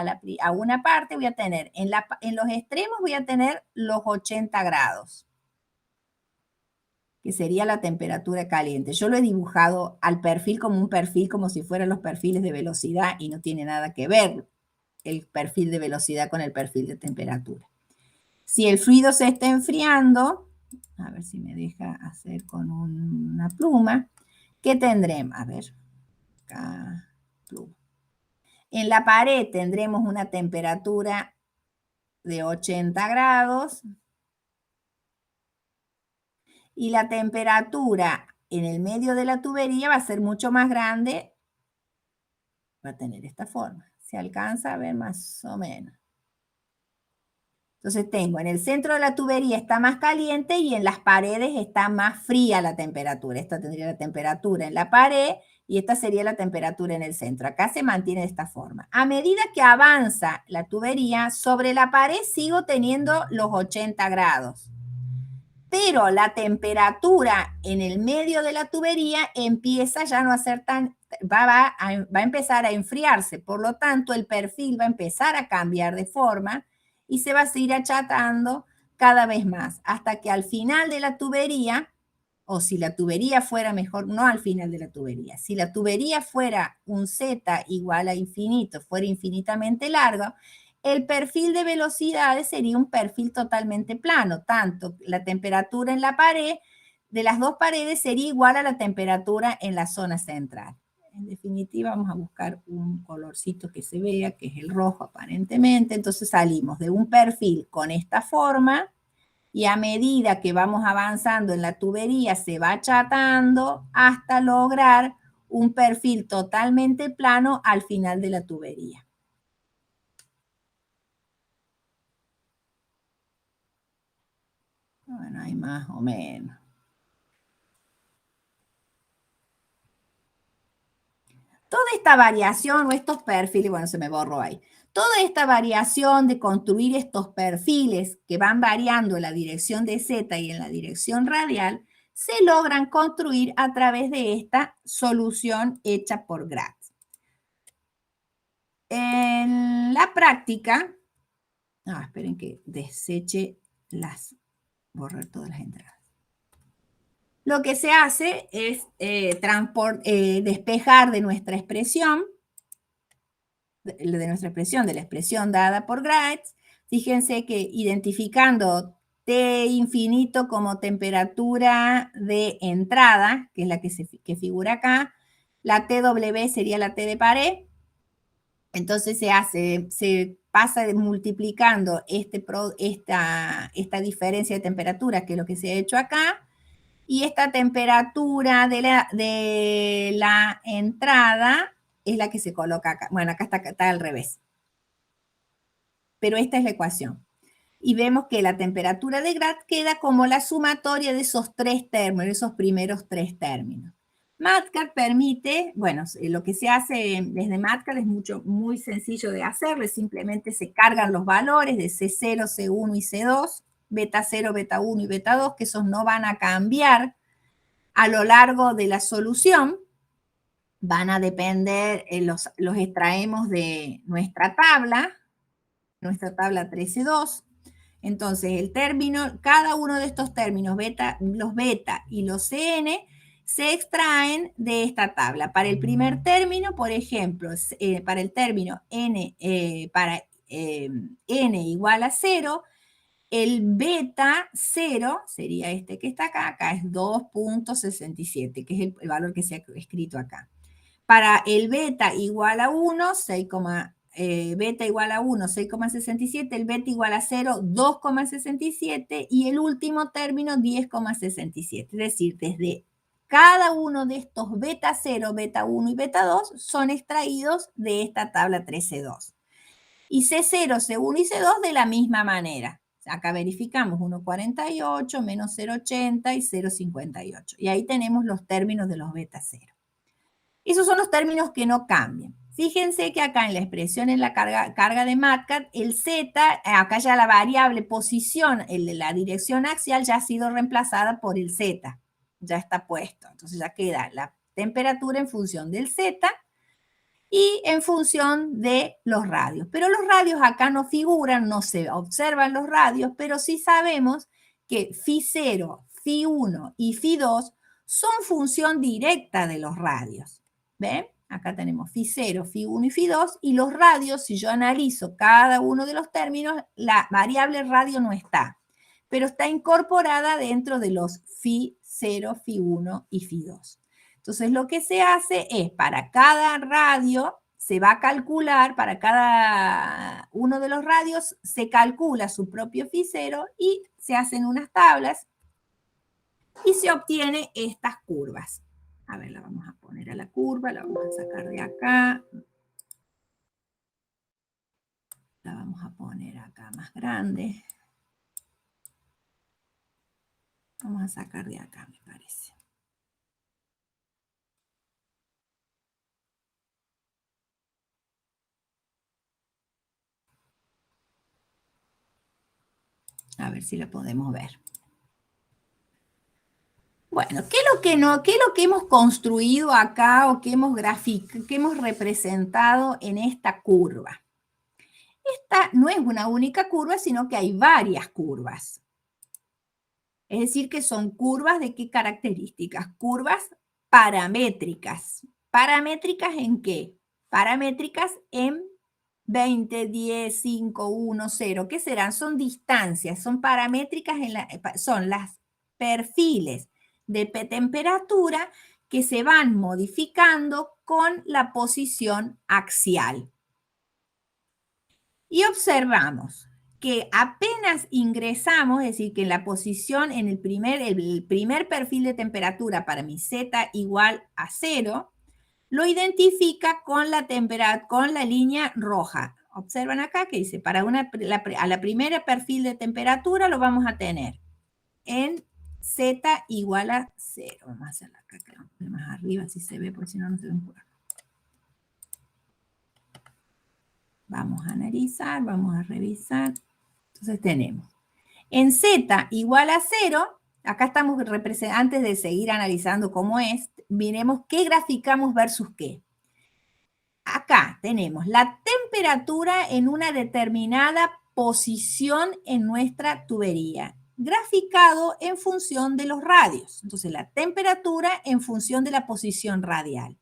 a una parte, voy a tener, en los extremos voy a tener los 80 grados, que sería la temperatura caliente. Yo lo he dibujado al perfil como un perfil, como si fueran los perfiles de velocidad y no tiene nada que ver el perfil de velocidad con el perfil de temperatura. Si el fluido se está enfriando, a ver si me deja hacer con una pluma, ¿qué tendremos? A ver, acá, pluma. En la pared tendremos una temperatura de 80 grados y la temperatura en el medio de la tubería va a ser mucho más grande, va a tener esta forma. Se alcanza a ver más o menos. Entonces tengo en el centro de la tubería está más caliente y en las paredes está más fría la temperatura. Esta tendría la temperatura en la pared y esta sería la temperatura en el centro. Acá se mantiene de esta forma. A medida que avanza la tubería, sobre la pared sigo teniendo los 80 grados. Pero la temperatura en el medio de la tubería empieza ya no a ser tan, va a empezar a enfriarse. Por lo tanto, el perfil va a empezar a cambiar de forma y se va a seguir achatando cada vez más, hasta que al final de la tubería, o si la tubería fuera mejor, no al final de la tubería, si la tubería fuera un Z igual a infinito, fuera infinitamente largo, el perfil de velocidades sería un perfil totalmente plano, tanto la temperatura en la pared de las dos paredes sería igual a la temperatura en la zona central. En definitiva, vamos a buscar un colorcito que se vea, que es el rojo aparentemente. Entonces salimos de un perfil con esta forma y a medida que vamos avanzando en la tubería se va achatando hasta lograr un perfil totalmente plano al final de la tubería. Bueno, hay más o menos. Toda esta variación o estos perfiles, bueno, se me borró ahí. Toda esta variación de construir estos perfiles que van variando en la dirección de Z y en la dirección radial, se logran construir a través de esta solución hecha por Gratz. En la práctica, esperen que deseche borrar todas las entradas. Lo que se hace es despejar de nuestra expresión, de la expresión dada por Gratz. Fíjense que identificando T infinito como temperatura de entrada, que es la que figura acá, la TW sería la T de pared. Entonces se pasa multiplicando esta diferencia de temperatura, que es lo que se ha hecho acá, y esta temperatura de la entrada es la que se coloca acá. Bueno, acá está al revés. Pero esta es la ecuación. Y vemos que la temperatura de Gratz queda como la sumatoria de esos tres términos, esos primeros tres términos. MATCAD permite, bueno, lo que se hace desde MATCAD es muy sencillo de hacer, simplemente se cargan los valores de C0, C1 y C2, beta 0, beta 1 y beta 2, que esos no van a cambiar a lo largo de la solución, van a depender, los extraemos de nuestra tabla, nuestra tabla 13.2. Entonces, el término, cada uno de estos términos, los beta y los Cn, se extraen de esta tabla. Para el primer término, por ejemplo, para el término n, n igual a 0, el beta 0 sería este que está acá, acá es 2.67, que es el valor que se ha escrito acá. Para el beta igual a 1, beta igual a 1, 6,67, el beta igual a 0, 2,67 y el último término 10,67. Es decir, desde cada uno de estos beta 0, beta 1 y beta 2 son extraídos de esta tabla 13.2. Y C0, C1 y C2 de la misma manera. Acá verificamos 1,48, menos 0,80 y 0,58. Y ahí tenemos los términos de los beta 0. Esos son los términos que no cambian. Fíjense que acá en la expresión en la carga de Matcat, el Z, acá ya la variable posición, la dirección axial ya ha sido reemplazada por el Z. Ya está puesto. Entonces ya queda la temperatura en función del Z y en función de los radios. Pero los radios acá no figuran, no se observan los radios, pero sí sabemos que Φ0, Φ1 y Φ2 son función directa de los radios. ¿Ven? Acá tenemos Φ0, Φ1 y Φ2, y los radios, si yo analizo cada uno de los términos, la variable radio no está, pero está incorporada dentro de los Φ0, Φ1 y Φ2. Entonces, lo que se hace es, para cada radio, se va a calcular, para cada uno de los radios, se calcula su propio Φ0 y se hacen unas tablas y se obtiene estas curvas. A ver, la vamos a poner a la curva, la vamos a sacar de acá. La vamos a poner acá más grande. Vamos a sacar de acá, me parece. A ver si la podemos ver. Bueno, ¿qué es lo que hemos construido acá o que hemos representado en esta curva? Esta no es una única curva, sino que hay varias curvas. Es decir, que son curvas de qué características? Curvas paramétricas. ¿Paramétricas en qué? Paramétricas en 20, 10, 5, 1, 0. ¿Qué serán? Son distancias, son paramétricas, son las perfiles de temperatura que se van modificando con la posición axial. Y observamos que apenas ingresamos, es decir, que en la posición, en el primer perfil de temperatura para mi Z igual a 0, lo identifica con la línea roja. Observan acá que dice, a la primera perfil de temperatura lo vamos a tener en Z igual a 0. Vamos a hacerla acá, más arriba, si se ve, porque si no, no se ve un cuadro. Vamos a analizar, vamos a revisar. Entonces tenemos en Z igual a 0, acá estamos antes de seguir analizando cómo es, miremos qué graficamos versus qué. Acá tenemos la temperatura en una determinada posición en nuestra tubería, graficado en función de los radios. Entonces, la temperatura en función de la posición radial.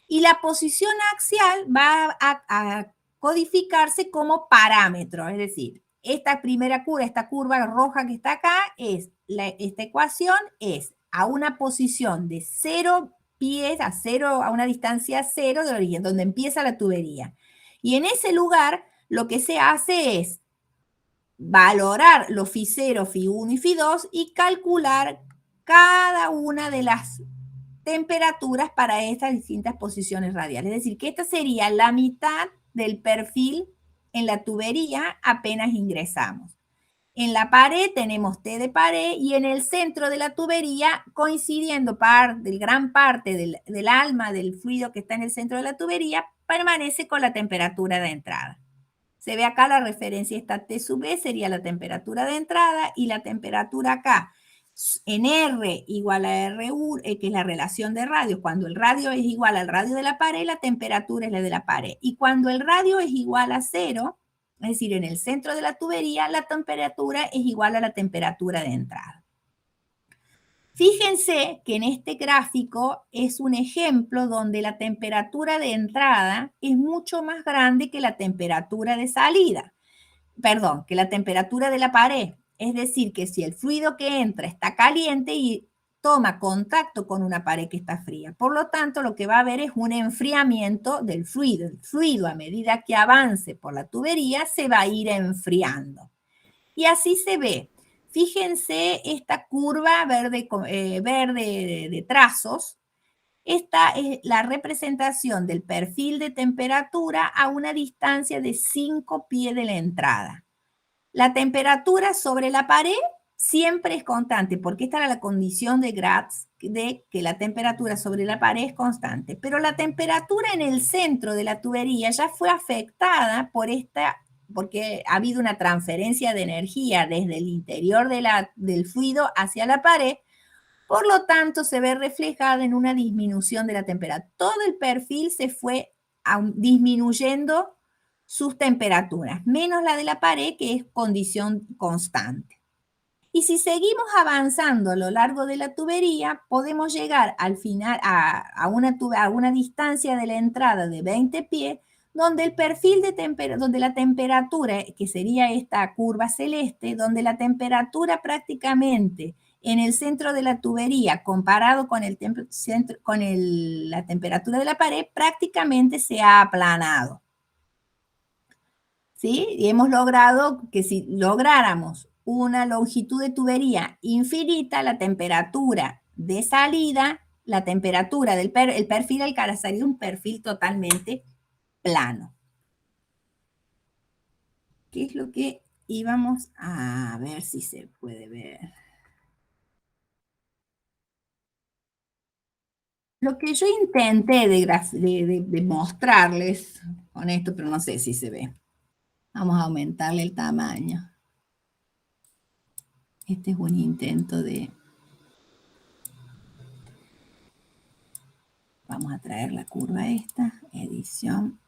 Y la posición axial va a codificarse como parámetro, es decir, esta primera curva, esta curva roja que está acá, esta ecuación es a una posición de 0 pies, a una distancia 0 del origen, donde empieza la tubería. Y en ese lugar lo que se hace es valorar los Φ0, Φ1 y Φ2 y calcular cada una de las temperaturas para estas distintas posiciones radiales. Es decir, que esta sería la mitad del perfil en la tubería apenas ingresamos. En la pared tenemos T de pared y en el centro de la tubería, coincidiendo gran parte del alma del fluido que está en el centro de la tubería, permanece con la temperatura de entrada. Se ve acá la referencia, esta T sub B sería la temperatura de entrada y la temperatura acá en R igual a R1, que es la relación de radios. Cuando el radio es igual al radio de la pared, la temperatura es la de la pared. Y cuando el radio es igual a 0, Es decir, en el centro de la tubería la temperatura es igual a la temperatura de entrada. Fíjense que en este gráfico es un ejemplo donde la temperatura de entrada es mucho más grande que la temperatura de salida. Perdón, que la temperatura de la pared. Es decir, que si el fluido que entra está caliente y toma contacto con una pared que está fría. Por lo tanto, lo que va a haber es un enfriamiento del fluido. El fluido, a medida que avance por la tubería, se va a ir enfriando. Y así se ve. Fíjense esta curva verde, verde de trazos. Esta es la representación del perfil de temperatura a una distancia de 5 pies de la entrada. La temperatura sobre la pared siempre es constante, porque esta era la condición de Gratz, de que la temperatura sobre la pared es constante. Pero la temperatura en el centro de la tubería ya fue afectada por porque ha habido una transferencia de energía desde el interior del fluido hacia la pared. Por lo tanto, se ve reflejada en una disminución de la temperatura. Todo el perfil se fue disminuyendo sus temperaturas, menos la de la pared, que es condición constante. Y si seguimos avanzando a lo largo de la tubería, podemos llegar al final a una distancia de la entrada de 20 pies, donde el perfil donde la temperatura, que sería esta curva celeste, donde la temperatura prácticamente en el centro de la tubería, comparado con la temperatura de la pared, prácticamente se ha aplanado. ¿Sí? Y hemos logrado que si lográramos una longitud de tubería infinita, la temperatura de salida, la temperatura el perfil alcanzaría un perfil totalmente plano. ¿Qué es lo que íbamos a ver si se puede ver? Lo que yo intenté de mostrarles con esto, pero no sé si se ve. Vamos a aumentarle el tamaño. Este es un intento de... Vamos a traer la curva esta, edición,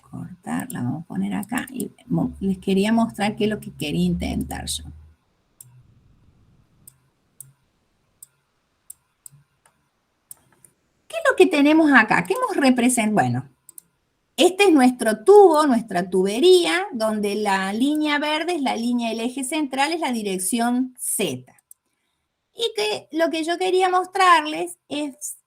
cortar, la vamos a poner acá. Y les quería mostrar qué es lo que quería intentar yo. ¿Qué es lo que tenemos acá? ¿Qué hemos representado? Bueno, este es nuestro tubo, nuestra tubería, donde la línea verde es la línea del eje central, es la dirección Z. Y que lo que yo quería mostrarles es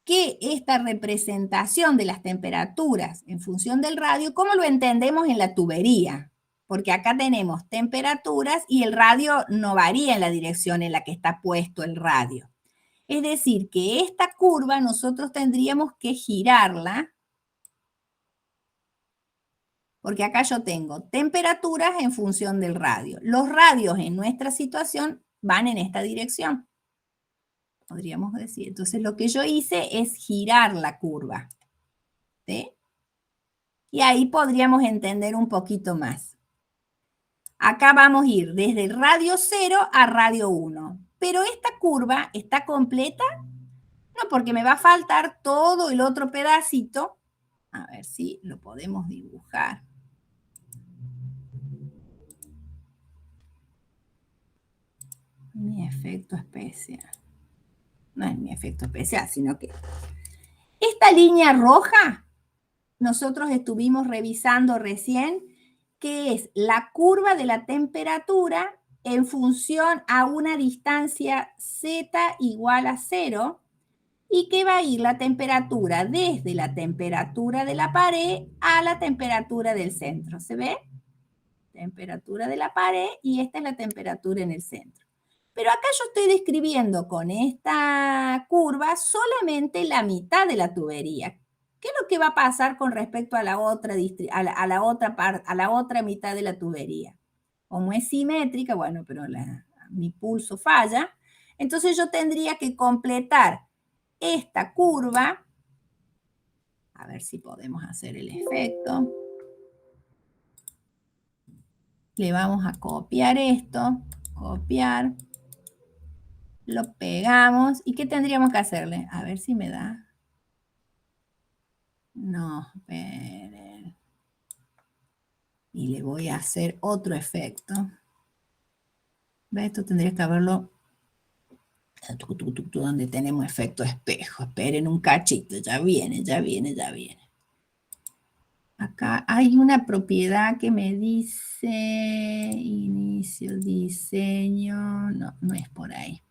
que esta representación de las temperaturas en función del radio, ¿cómo lo entendemos en la tubería? Porque acá tenemos temperaturas y el radio no varía en la dirección en la que está puesto el radio. Es decir, que esta curva nosotros tendríamos que girarla, porque acá yo tengo temperaturas en función del radio. Los radios en nuestra situación van en esta dirección, podríamos decir. Entonces lo que yo hice es girar la curva, ¿sí? Y ahí podríamos entender un poquito más. Acá vamos a ir desde el radio 0 a radio 1. Pero esta curva está completa, no, porque me va a faltar todo el otro pedacito. A ver si lo podemos dibujar. Mi efecto especial. No es mi efecto especial, sino que esta línea roja, nosotros estuvimos revisando recién, que es la curva de la temperatura en función a una distancia Z igual a 0, y que va a ir la temperatura desde la temperatura de la pared a la temperatura del centro. ¿Se ve? Temperatura de la pared y esta es la temperatura en el centro. Pero acá yo estoy describiendo con esta curva solamente la mitad de la tubería. ¿Qué es lo que va a pasar con respecto a la otra mitad de la tubería? Como es simétrica, bueno, pero mi pulso falla, entonces yo tendría que completar esta curva. A ver si podemos hacer el efecto. Le vamos a copiar esto, copiar, lo pegamos. ¿Y qué tendríamos que hacerle? A ver si me da. No, esperen. Y le voy a hacer otro efecto. ¿Ves? Esto tendría que haberlo donde tenemos efecto espejo. Esperen un cachito, ya viene, ya viene, ya viene. Acá hay una propiedad que me dice inicio, diseño, no, no es por ahí.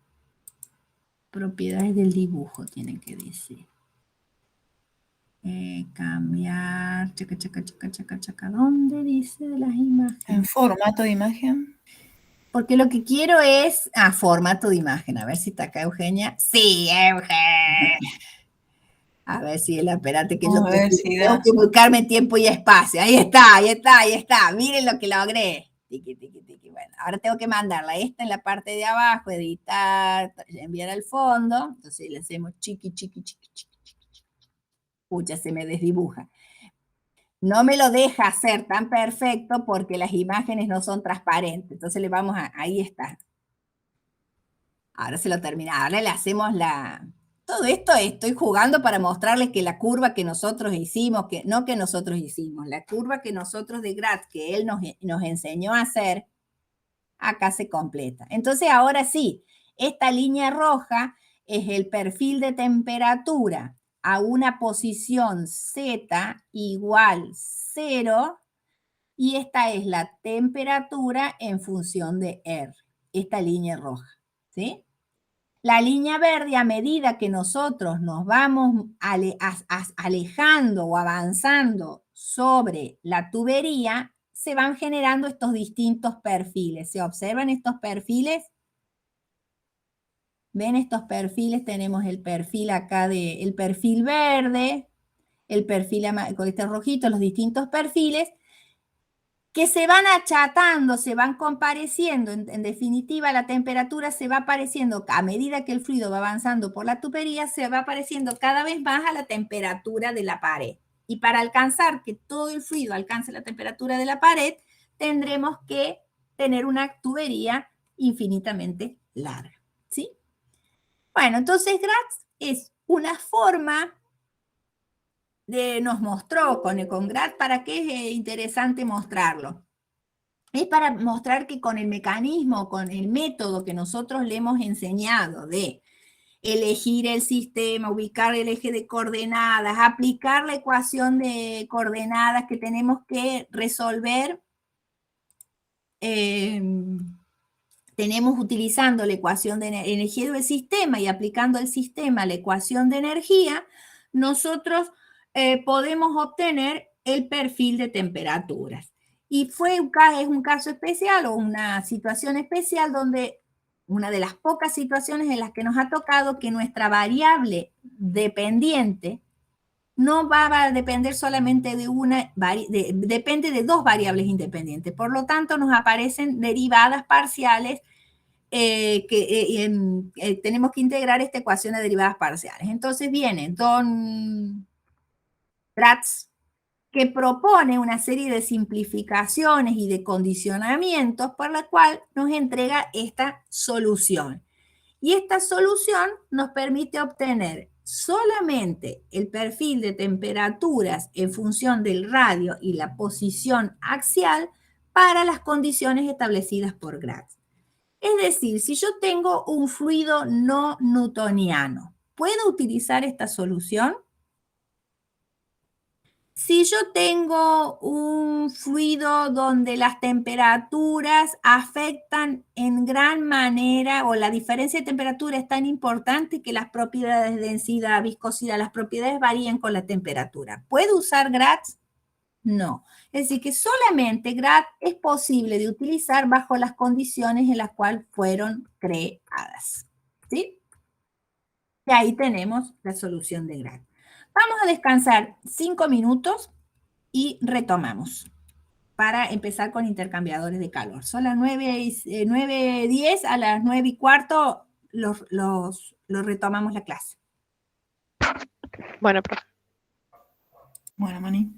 Propiedades del dibujo tienen que decir. Cambiar, chaca, chaca, chaca, chaca, chaca. ¿Dónde dice de las imágenes? En formato de imagen. Porque lo que quiero es, formato de imagen. A ver si está acá Eugenia. Sí, Eugenia. A ver si espérate que yo Vamos a ver si tengo da. que buscarme tiempo y espacio. Ahí está, ahí está, ahí está. Miren lo que logré. Tiqui, tiqui, tiqui. Bueno, ahora tengo que mandarla. Esta en la parte de abajo, editar, enviar al fondo. Entonces le hacemos chiqui, chiqui, chiqui, chiqui, chiqui. Pucha, se me desdibuja. No me lo deja hacer tan perfecto porque las imágenes no son transparentes. Entonces le vamos a, ahí está. Ahora se lo termina. Ahora le hacemos todo esto estoy jugando para mostrarles que la curva que nosotros hicimos, la curva que nosotros de Gratz, que él nos enseñó a hacer, acá se completa. Entonces ahora sí, esta línea roja es el perfil de temperatura a una posición Z igual 0 y esta es la temperatura en función de R, esta línea roja, ¿sí? La línea verde, a medida que nosotros nos vamos alejando o avanzando sobre la tubería, se van generando estos distintos perfiles. ¿Se observan estos perfiles? ¿Ven estos perfiles? Tenemos el perfil acá el perfil verde, el perfil con este rojito, los distintos perfiles, que se van achatando, se van compareciendo, en definitiva la temperatura se va apareciendo, a medida que el fluido va avanzando por la tubería, se va apareciendo cada vez más a la temperatura de la pared. Y para alcanzar que todo el fluido alcance la temperatura de la pared, tendremos que tener una tubería infinitamente larga, ¿sí? Bueno, entonces Gratz es una forma nos mostró con Gratz. ¿Para qué es interesante mostrarlo? Es para mostrar que con el mecanismo, con el método que nosotros le hemos enseñado de elegir el sistema, ubicar el eje de coordenadas, aplicar la ecuación de coordenadas que tenemos que resolver, tenemos utilizando la ecuación de energía del sistema y aplicando el sistema la ecuación de energía, nosotros podemos obtener el perfil de temperaturas. Y es un caso especial o una situación especial donde una de las pocas situaciones en las que nos ha tocado que nuestra variable dependiente no va a depender solamente de una, depende de dos variables independientes. Por lo tanto, nos aparecen derivadas parciales tenemos que integrar esta ecuación de derivadas parciales. Entonces viene Don Gratz, que propone una serie de simplificaciones y de condicionamientos por la cual nos entrega esta solución. Y esta solución nos permite obtener solamente el perfil de temperaturas en función del radio y la posición axial para las condiciones establecidas por Gratz. Es decir, si yo tengo un fluido no newtoniano, ¿puedo utilizar esta solución? Si yo tengo un fluido donde las temperaturas afectan en gran manera o la diferencia de temperatura es tan importante que las propiedades de densidad, viscosidad, las propiedades varían con la temperatura, ¿puedo usar Gratz? No. Es decir, que solamente Gratz es posible de utilizar bajo las condiciones en las cuales fueron creadas. ¿Sí? Y ahí tenemos la solución de Gratz. Vamos a descansar 5 minutos y retomamos para empezar con intercambiadores de calor. Son las 9:10, a las 9:15 los retomamos la clase. Bueno, profe. Bueno, Mani.